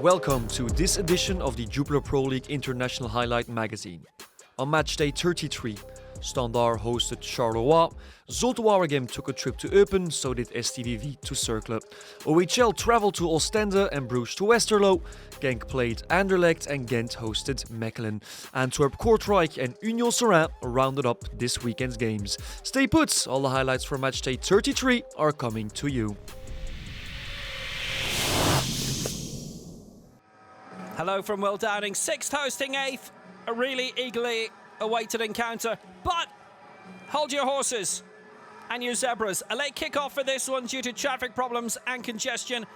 Welcome to this edition of the Jupiler Pro League International Highlight Magazine. On match day 33, Standard hosted Charleroi, Zulte Waregem took a trip to Eupen, so did STVV to Cercle. OHL travelled to Oostende and Brugge to Westerlo, Genk played Anderlecht and Gent hosted Mechelen. Antwerp, Kortrijk and Union Seraing rounded up this weekend's games. Stay put, all the highlights for match day 33 are coming to you. Hello from Will Downing, 6th hosting 8th, a really eagerly awaited encounter, but hold your horses and your zebras. A late kick-off for this one due to traffic problems and congestion.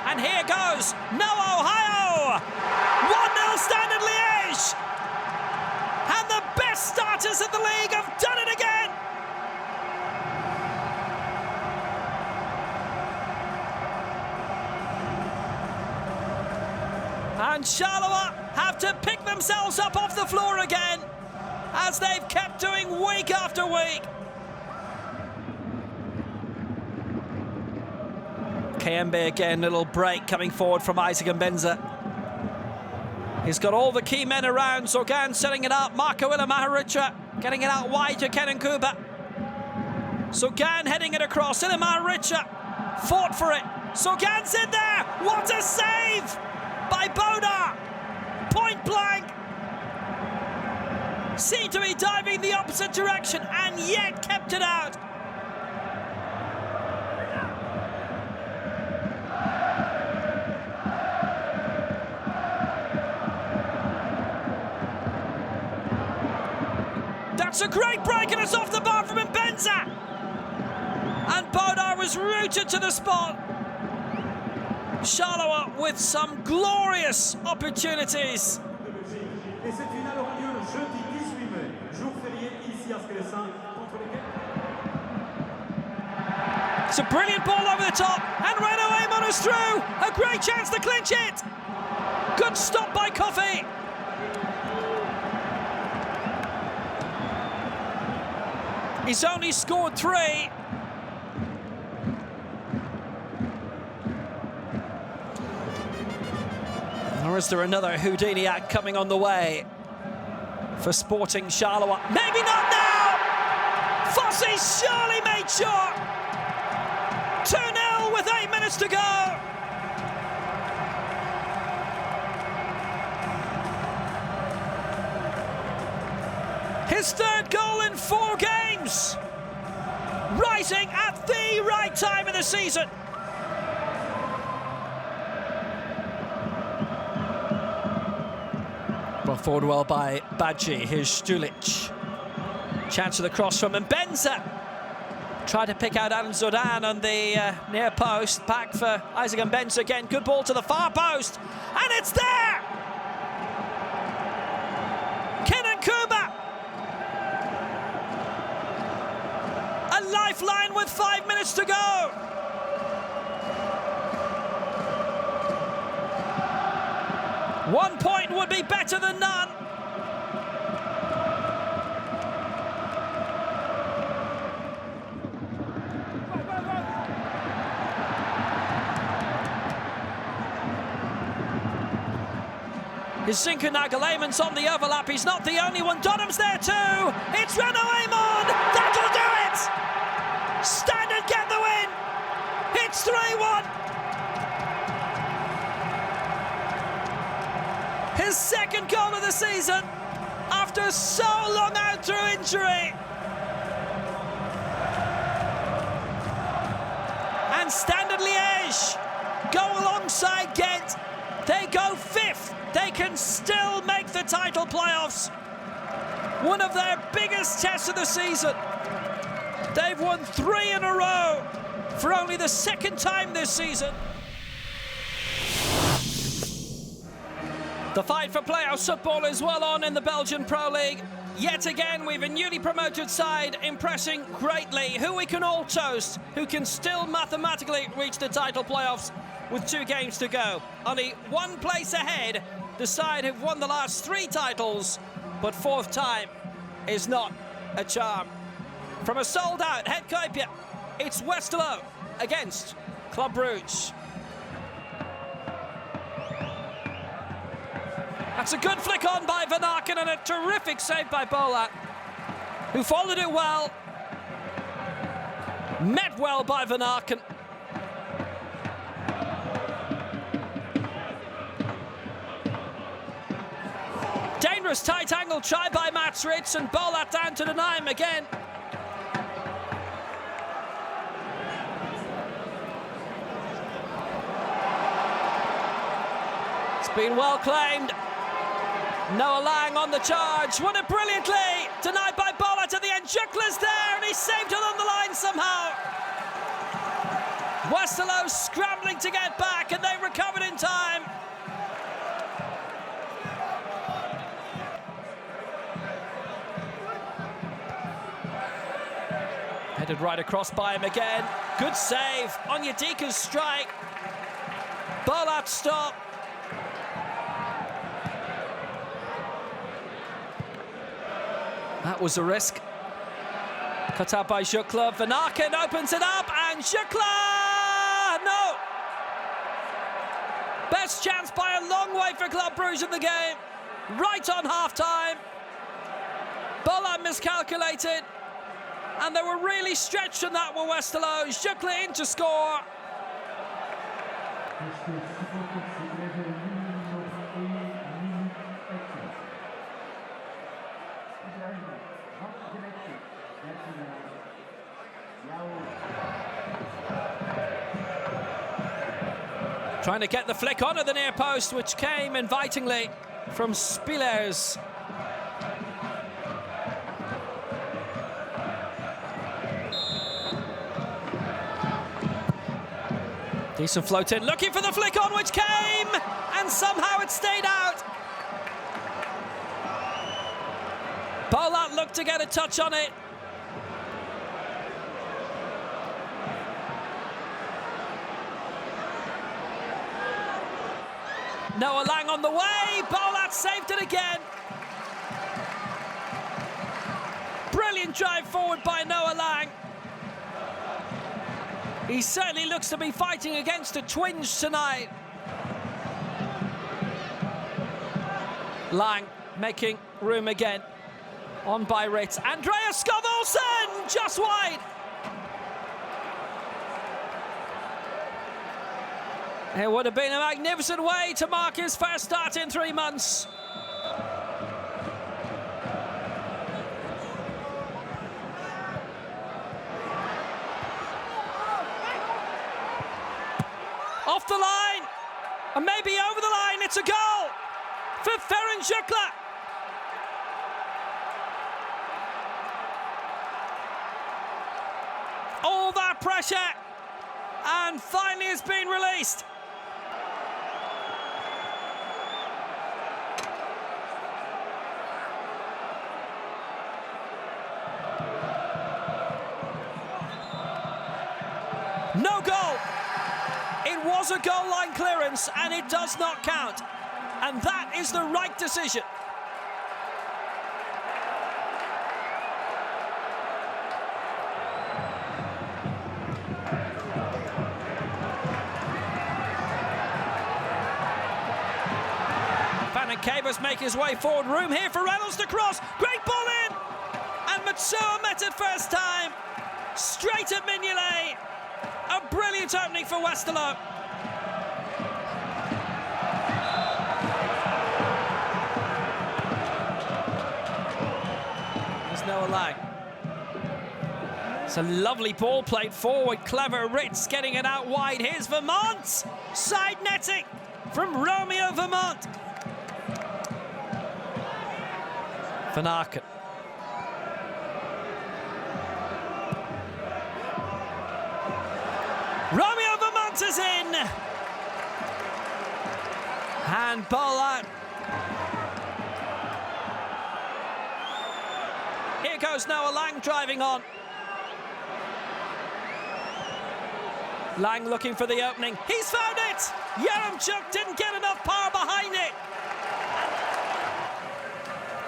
And here goes, no Ohio! 1-0 standard Liège! And the best starters in the league have done it again! And Charleroi have to pick themselves up off the floor again, as they've kept doing week after week. KMB again, little break coming forward from Isaac Mbenza. He's got all the key men around. Sorgan setting it up. Marco Ilamaharicha getting it out wide to Kenan Kuba. Sorgan heading it across. Ilamaharicha fought for it. Sorgan's in there. What a save by Boda. Point blank. Seemed to be diving the opposite direction and yet kept it out. That's a great break and it's off the bar from Mbenza. And Bodar was rooted to the spot. Charleroi with some glorious opportunities. It's a brilliant ball over the top and Renaud Aymon is through. A great chance to clinch it. Good stop by Coffey. He's only scored 3. Or is there another Houdini act coming on the way for Sporting Charleroi? Maybe not now! Fossey surely made sure! 2-0 with 8 minutes to go! His 3rd goal in 4 games! Rising at the right time of the season! Brought forward well by Badji. Here's Stulic. Chance of the cross from Mbenza. Tried to pick out Adam Zodan on the near post. Back for Isaac Mbenza again. Good ball to the far post. And it's there! Kenan Kuba! A lifeline with 5 minutes to go. One point would be better than none. His Zinker Nagel-Aymond's on the overlap. He's not the only one. Donham's there too. It's Renaud Aymon. That'll do it. Standard get the win. It's 3-1. His 2nd goal of the season after so long out through injury. And Standard Liège go alongside Ghent. They go 5th. They can still make the title playoffs. One of their biggest tests of the season. They've won 3 in a row for only the 2nd time this season. The fight for playoffs football is well on in the Belgian Pro League. Yet again, we've a newly promoted side impressing greatly, who we can all toast, who can still mathematically reach the title playoffs with 2 games to go. Only 1 place ahead the side who've won the last 3 titles, but 4th time is not a charm. From a sold-out Het Kuipje, it's Westerlo against Club Brugge. That's a good flick on by Van Aken and a terrific save by Bolat, who followed it well. Met well by Van Aken. Dangerous tight angle try by Mats Ritz, and Bolat down to deny him again. It's been well claimed. Noah Lang on the charge. Won it brilliantly. Denied by Bolat at the end. Jupiler's there and he saved it on the line somehow. Westerlo scrambling to get back and they recovered in time. Headed right across by him again. Good save. Onyedika's strike. Bolat stop. That was a risk. Cut out by Jupiler. Van Aken opens it up and Jupiler! No! Best chance by a long way for Club Brugge in the game. Right on half-time. Bolat miscalculated. And they were really stretched in that with Westerlo. Jupiler in to score. Trying to get the flick onto the near post, which came invitingly from Spillers. Decent float in, looking for the flick on, which came, and somehow it stayed out. Bolat looked to get a touch on it. Noah Lang on the way, Bolat saved it again. Brilliant drive forward by Noah Lang. He certainly looks to be fighting against a twinge tonight. Lang making room again. On by Ritz. Andreas Skov-Olsen, just wide. It would have been a magnificent way to mark his first start in 3 months. Off the line, and maybe over the line, it's a goal for Ferenc Jupiler. All that pressure, and finally it's been released. No goal. It was a goal line clearance and it does not count. And that is the right decision. Van den Kabers make his way forward. Room here for Reynolds to cross. Great ball in. And Matsuo met it first time. Straight at Mignolet. A brilliant opening for Westerlo. There's Noah Lang. It's a lovely ball played forward. Clever Ritz getting it out wide. Here's Vermont. Side netting from Romeo Vermont. Van Aken. Romeo Vermont is in. And Bolat. Here goes Noah Lang driving on. Lang looking for the opening. He's found it. Yaremchuk didn't get enough power behind it.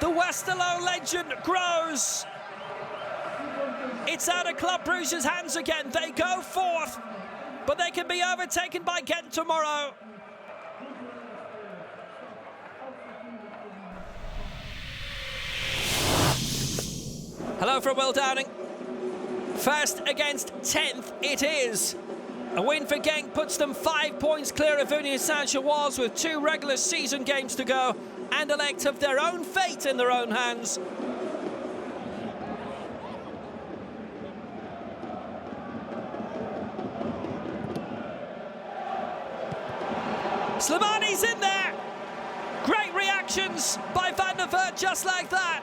The Westerlo legend grows. It's out of Club Brugge's hands again. They go fourth, but they can be overtaken by Gent tomorrow. Hello from Will Downing. First against 10th it is. A win for Genk puts them 5 points clear of Union Saint-Gilloise with 2 regular season games to go. Anderlecht have their own fate in their own hands. Slimani's in there. Great reactions by Van der Voort just like that.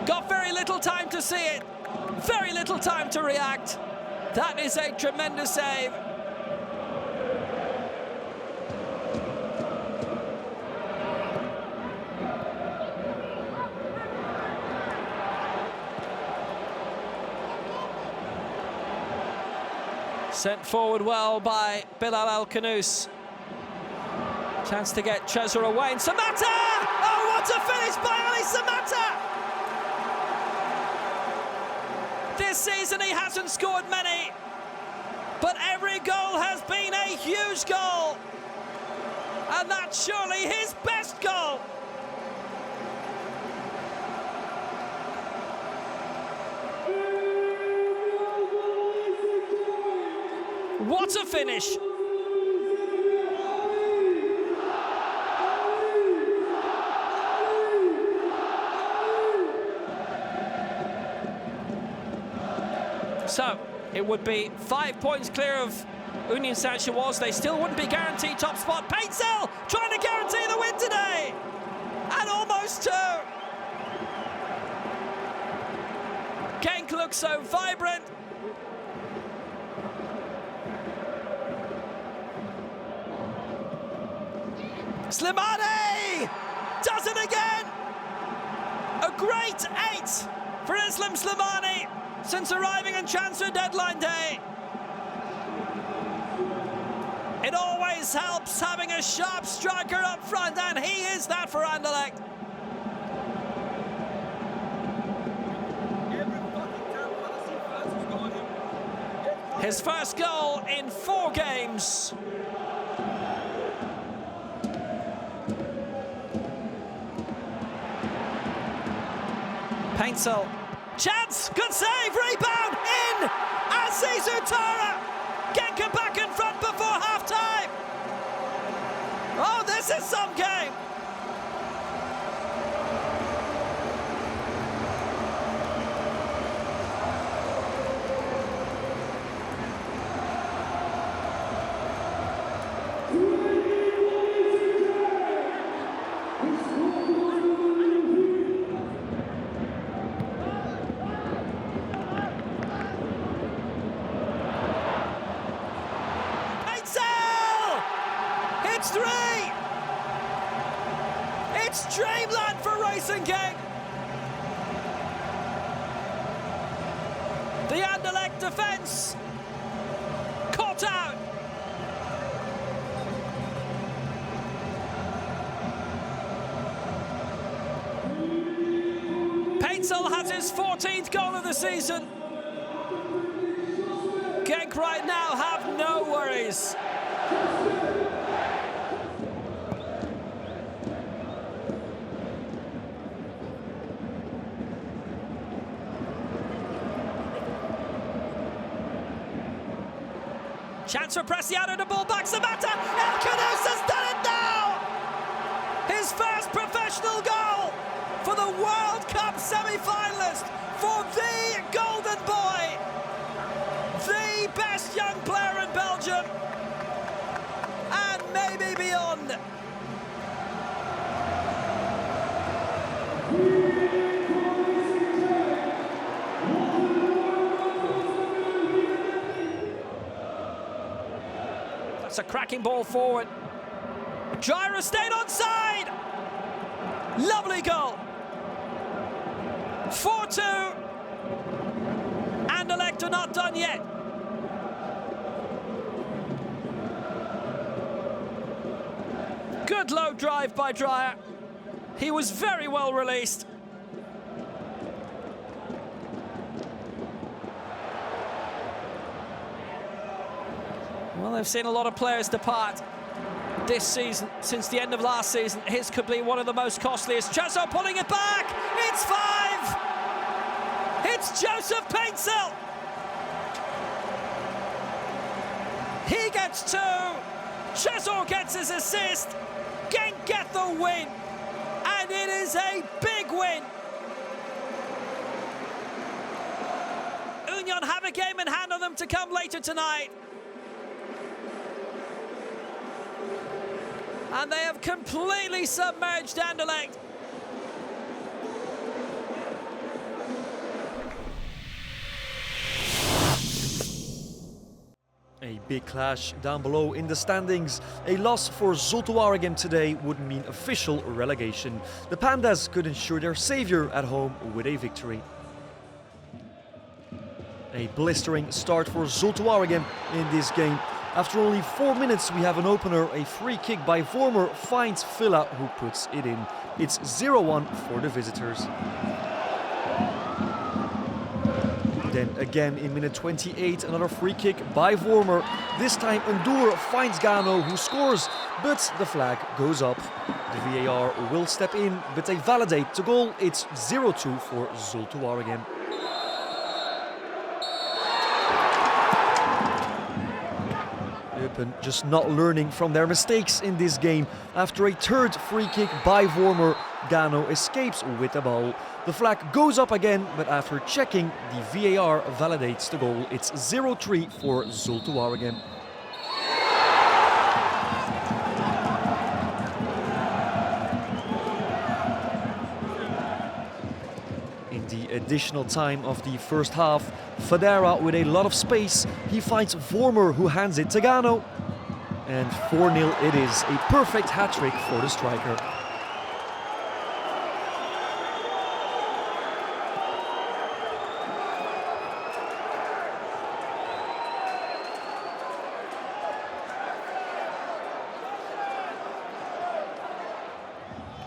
Got very little time to see it. Very little time to react. That is a tremendous save. Sent forward well by Bilal El-Khanous. Chance to get Trezor away, and Samatta! Oh, what a finish by Ali Samatta! This season he hasn't scored many, but every goal has been a huge goal. And that's surely his best goal. What a finish! So, it would be 5 points clear of Union Saint-Gilloise. They still wouldn't be guaranteed top spot. Paintsel trying to guarantee the win today! And almost 2! Genk looks so vibrant. Slimani does it again! A great 8 for Islam Slimani since arriving on transfer deadline day. It always helps having a sharp striker up front, and he is that for Anderlecht. His first goal in 4 games. Paintsel, chance, good save, rebound, in! Aziz Utara! Genk are back in front before half-time! Oh, this is some game! It's 3! It's dreamland for Racing Genk! The Anderlecht defence caught out. Paintsel has his 14th goal of the season. Genk right now have no worries. Chance for Preciado, the ball back, Samatta! El-Khanous has done it now! His first professional goal for the World Cup semi-finalist, for the Golden Boy, the best young player in Belgium, and maybe beyond. That's a cracking ball forward. Gyra stayed onside. Lovely goal. 4-2. Anderlecht are not done yet. Good low drive by Dreyer. He was very well released. Well, they've seen a lot of players depart this season, since the end of last season. His could be one of the most costliest. Chazo pulling it back. It's 5. It's Joseph Paintsil. He gets 2. Chazo gets his assist. Genk get the win. And it is a big win. Union have a game in hand on them to come later tonight. And they have completely submerged Anderlecht. A big clash down below in the standings. A loss for Zulte Waregem today would mean official relegation. The Pandas could ensure their savior at home with a victory. A blistering start for Zulte Waregem in this game. After only 4 minutes, we have an opener. A free kick by Vormer finds Villa, who puts it in. It's 0-1 for the visitors. Then again in minute 28, another free kick by Vormer. This time Ndour finds Gano, who scores, but the flag goes up. The VAR will step in, but they validate the goal. It's 0-2 for Zulte Waregem. Eupen just not learning from their mistakes in this game. After a third free kick by Vormer, Gano escapes with the ball. The flag goes up again, but after checking, the VAR validates the goal. It's 0-3 for Zulte Waregem. In the additional time of the first half, Fadera with a lot of space. He finds Vormer, who hands it to Gano. And 4-0 it is, a perfect hat-trick for the striker.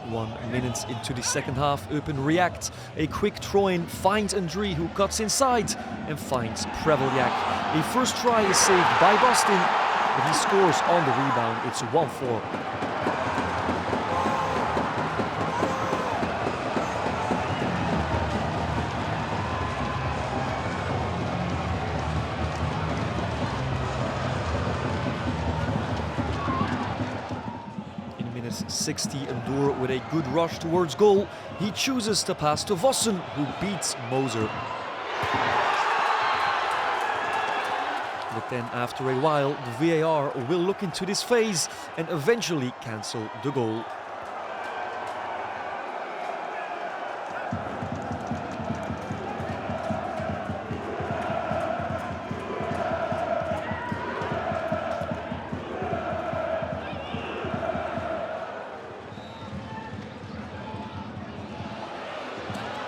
One minute into the second half, Eupen react. A quick throw-in finds Andri, who cuts inside and finds Preveljak. A first try is saved by Boston, but he scores on the rebound. It's 1-4. In minute 60, Ndour with a good rush towards goal. He chooses to pass to Vossen, who beats Moser. But then after a while, the VAR will look into this phase and eventually cancel the goal.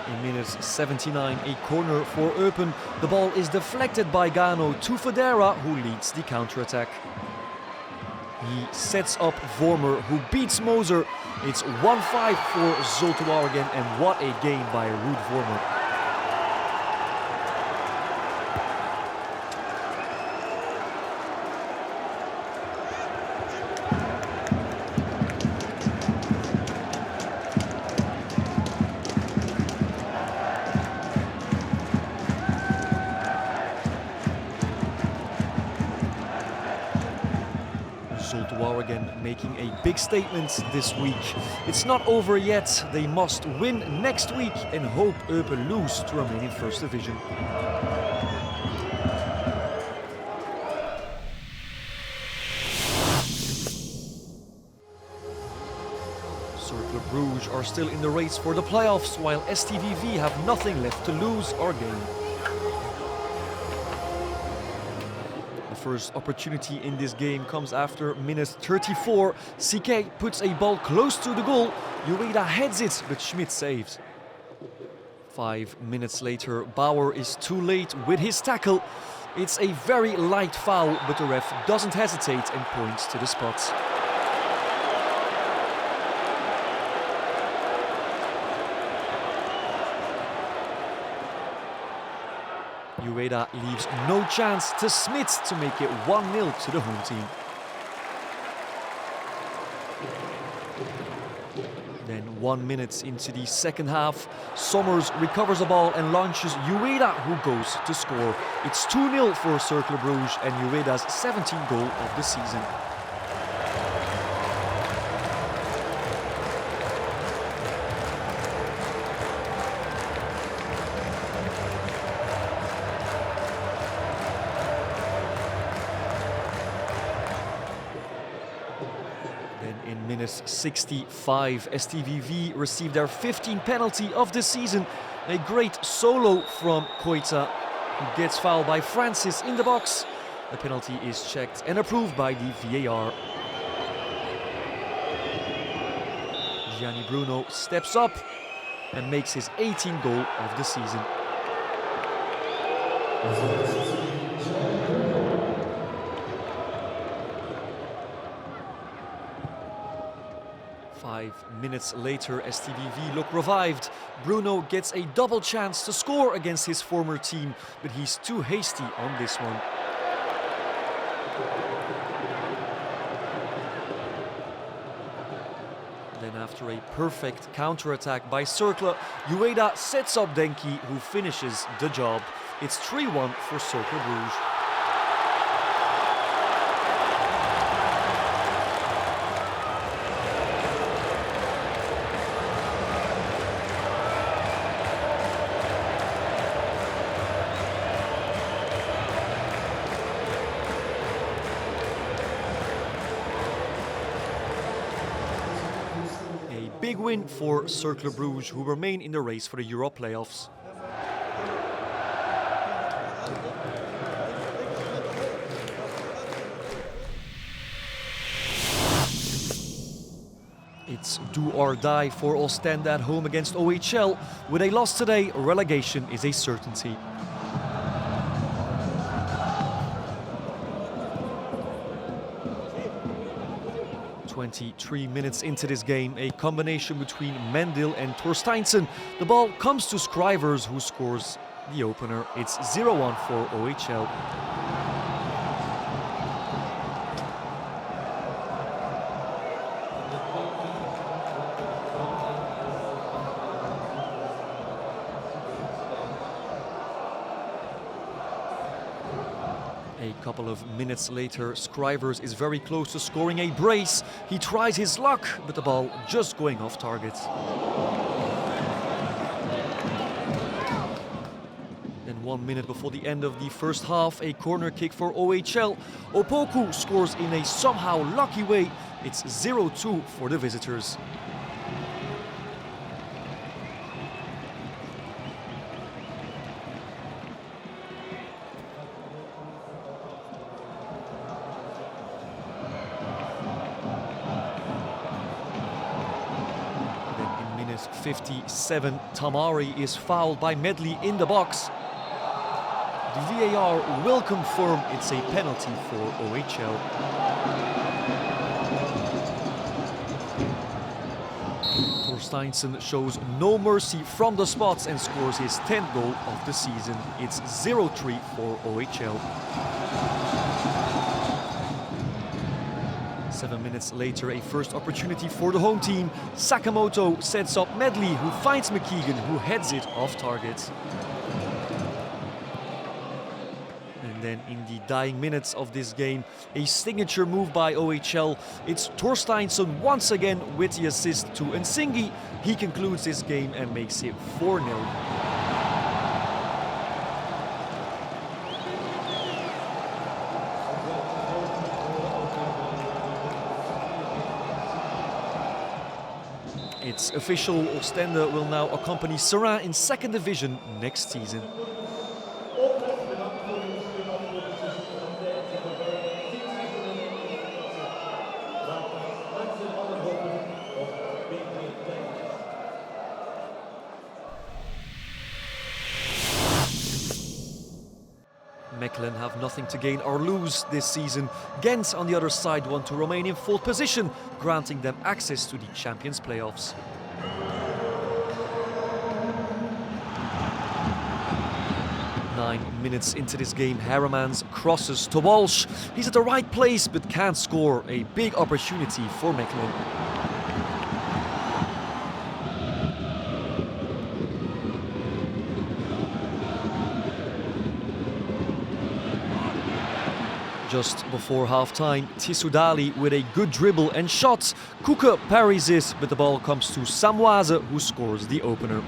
In minute 79, a corner for Eupen. The ball is deflected by Gano to Fadera, who leads the counter-attack. He sets up Vormer, who beats Moser. It's 1-5 for Zulte Waregem, and what a game by Ruud Vormer. Zulte Waregem making a big statement this week. It's not over yet. They must win next week and hope Eupen lose to remain in First Division. Cercle Brugge are still in the race for the playoffs, while STVV have nothing left to lose or gain. First opportunity in this game comes after minute 34. CK puts a ball close to the goal. Ueda heads it, but Schmidt saves. 5 minutes later, Bauer is too late with his tackle. It's a very light foul, but the ref doesn't hesitate and points to the spot. Ueda leaves no chance to Smith to make it 1-0 to the home team. Then 1 minute into the second half, Sommers recovers the ball and launches Ueda, who goes to score. It's 2-0 for Cercle Bruges and Ueda's 17th goal of the season. In minute 65, STVV received their 15th penalty of the season. A great solo from Koita, who gets fouled by Francis in the box. The penalty is checked and approved by the VAR. Gianni Bruno steps up and makes his 18th goal of the season. 5 minutes later, STVV look revived. Bruno gets a double chance to score against his former team, but he's too hasty on this one. Then after a perfect counter-attack by Cercle, Ueda sets up Denki, who finishes the job. It's 3-1 for Cercle Bruges. Big win for Cercle Bruges, who remain in the race for the Euro playoffs. It's do or die for Oostende at home against OHL. With a loss today, relegation is a certainty. 23 minutes into this game, a combination between Mendel and Torsteinsen. The ball comes to Scrivers, who scores the opener. It's 0-1 for OHL. A couple of minutes later, Scrivers is very close to scoring a brace. He tries his luck, but the ball just going off target. Then 1 minute before the end of the first half, a corner kick for OHL. Opoku scores in a somehow lucky way. It's 0-2 for the visitors. Then in minute 57, Tamari is fouled by Medley in the box. The VAR will confirm it's a penalty for OHL. Torsteinsen shows no mercy from the spots and scores his 10th goal of the season. It's 0-3 for OHL. 7 minutes later, a first opportunity for the home team. Sakamoto sets up Medley, who finds McKeegan, who heads it off target. And then in the dying minutes of this game, a signature move by OHL. It's Torsteinsen once again with the assist to Nsingi. He concludes this game and makes it 4-0. It's official, Oostende will now accompany Seraing in 2nd division next season. Mechelen have nothing to gain or lose this season. Gent, on the other side, want to remain in 4th position, granting them access to the Champions playoffs. 9 minutes into this game, Heremans crosses to Walsh. He's at the right place but can't score. A big opportunity for Mechelen. Just before half-time, Tissoudali with a good dribble and shot. Koeke parries it, but the ball comes to Samoise, who scores the opener.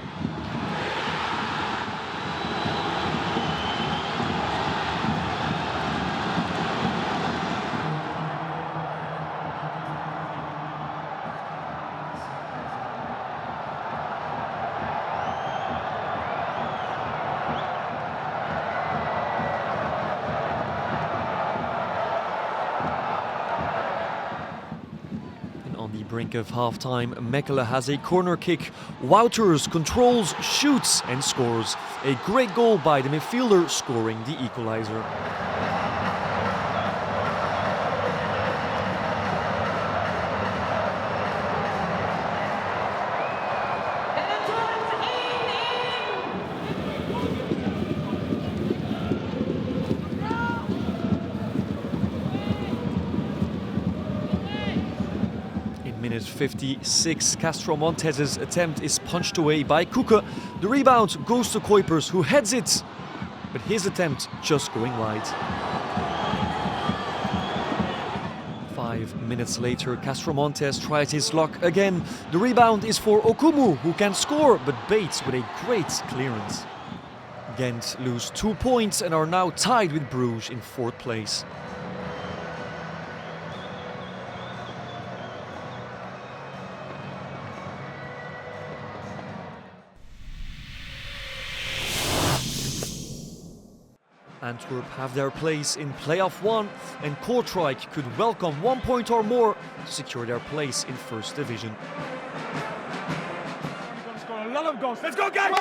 Brink of half-time, Mechelen has a corner kick. Wouters controls, shoots and scores. A great goal by the midfielder, scoring the equaliser. Minute 56, Castro Montez's attempt is punched away by Koeke. The rebound goes to Kuipers, who heads it, but his attempt just going wide. 5 minutes later, Castro Montes tries his luck again. The rebound is for Okumu, who can score, but baits with a great clearance. Gent lose 2 points and are now tied with Brugge in 4th place. Antwerp have their place in playoff 1 and Kortrijk could welcome 1 point or more to secure their place in 1st division. Let's go, a lot of goals. Let's go, guys!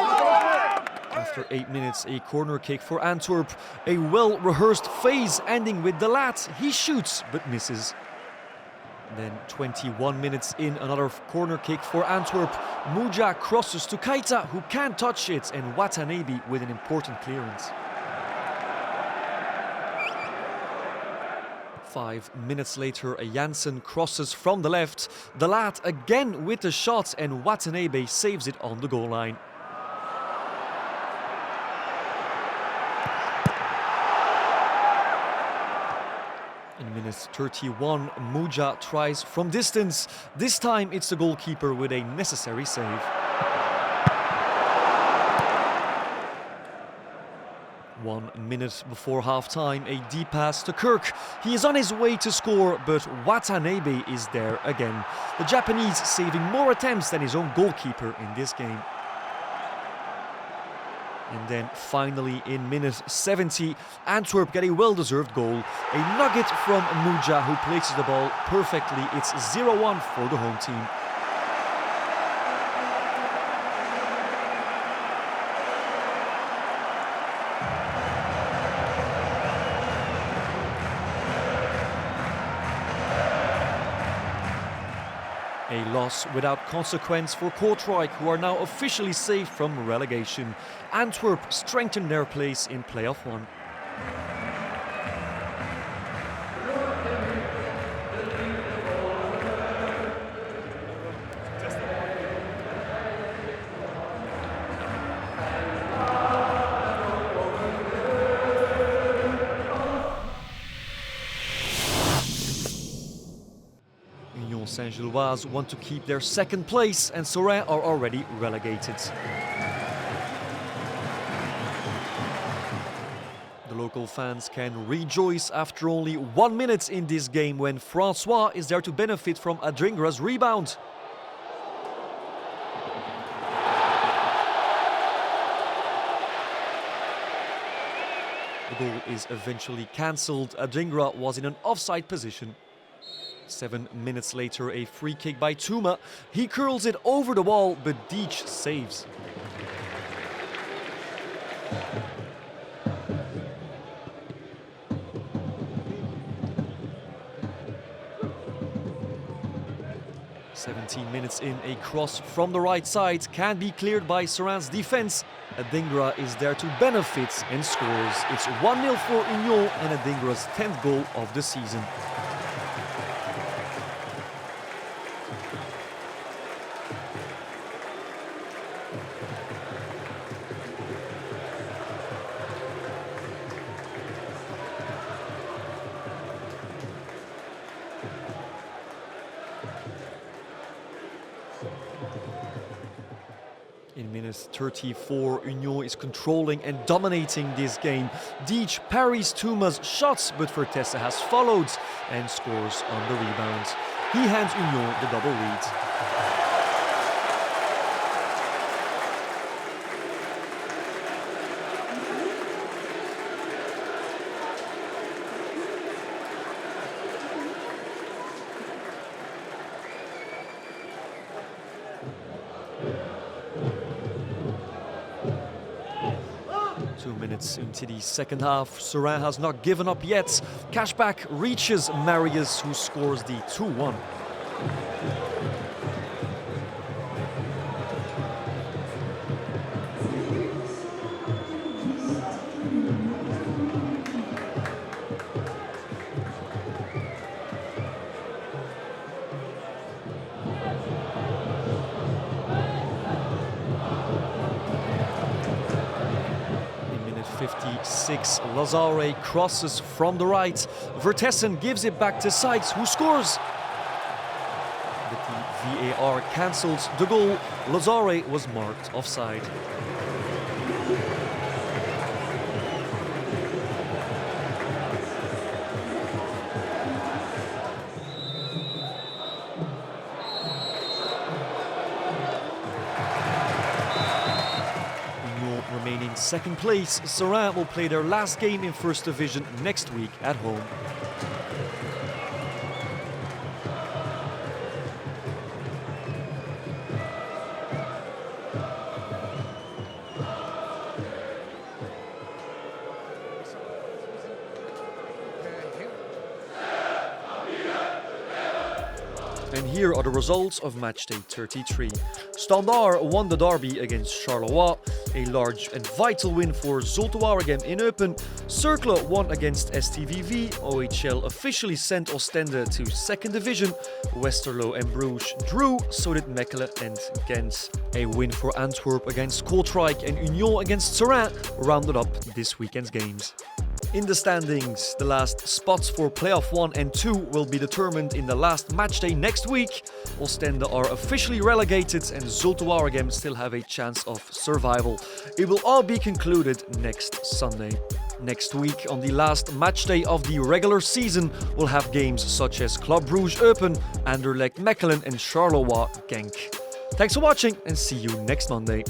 After 8 minutes, a corner kick for Antwerp. A well-rehearsed phase ending with the lad. He shoots but misses. Then 21 minutes in, another corner kick for Antwerp. Muja crosses to Keita, who can't touch it, and Watanabe with an important clearance. 5 minutes later, a Janssen crosses from the left. The lad again with the shot and Watanabe saves it on the goal line. In minute 31, Muja tries from distance. This time it's the goalkeeper with a necessary save. 1 minute before half-time, a deep pass to Kirk. He is on his way to score, but Watanabe is there again. The Japanese saving more attempts than his own goalkeeper in this game. And then finally in minute 70, Antwerp get a well-deserved goal. A nugget from Muja, who places the ball perfectly. It's 0-1 for the home team. A loss without consequence for Kortrijk, who are now officially safe from relegation. Antwerp strengthen their place in playoff 1. Saint-Gilloise want to keep their 2nd place and Seraing are already relegated. The local fans can rejoice after only 1 minute in this game when Francois is there to benefit from Adringra's rebound. The goal is eventually cancelled. Adringra was in an offside position. 7 minutes later, a free kick by Tuma. He curls it over the wall, but Deitch saves. "17 minutes in, a cross from the right side can be cleared by Seraing's defense. Adingra is there to benefit and scores. It's 1-0 for Union and Adingra's 10th goal of the season. In minute 34, Union is controlling and dominating this game. Liège parries Tuma's shots, but Vertesse has followed and scores on the rebound. He hands Union the double lead. 2 minutes into the second half, Seraing has not given up yet. Cashback reaches Marius, who scores the 2-1. In minute 56, Lazare crosses from the right. Vertessen gives it back to Seitz, who scores. But the VAR cancels the goal. Lazare was marked offside. Remaining second place, Seraing will play their last game in First Division next week at home. And here are the results of matchday 33. Standard won the derby against Charleroi, a large and vital win for Zulte Waregem in Eupen. Cercle won against STVV, OHL officially sent Oostende to 2nd Division. Westerlo and Brugge drew, so did Mechelen and Gent. A win for Antwerp against Kortrijk and Union against Seraing rounded up this weekend's games. In the standings, the last spots for playoff 1 and 2 will be determined in the last matchday next week. Oostende are officially relegated and Zulte Waregem still have a chance of survival. It will all be concluded next Sunday. Next week, on the last matchday of the regular season, we'll have games such as Club Brugge Eupen, Anderlecht Mechelen and Charleroi Genk. Thanks for watching and see you next Monday.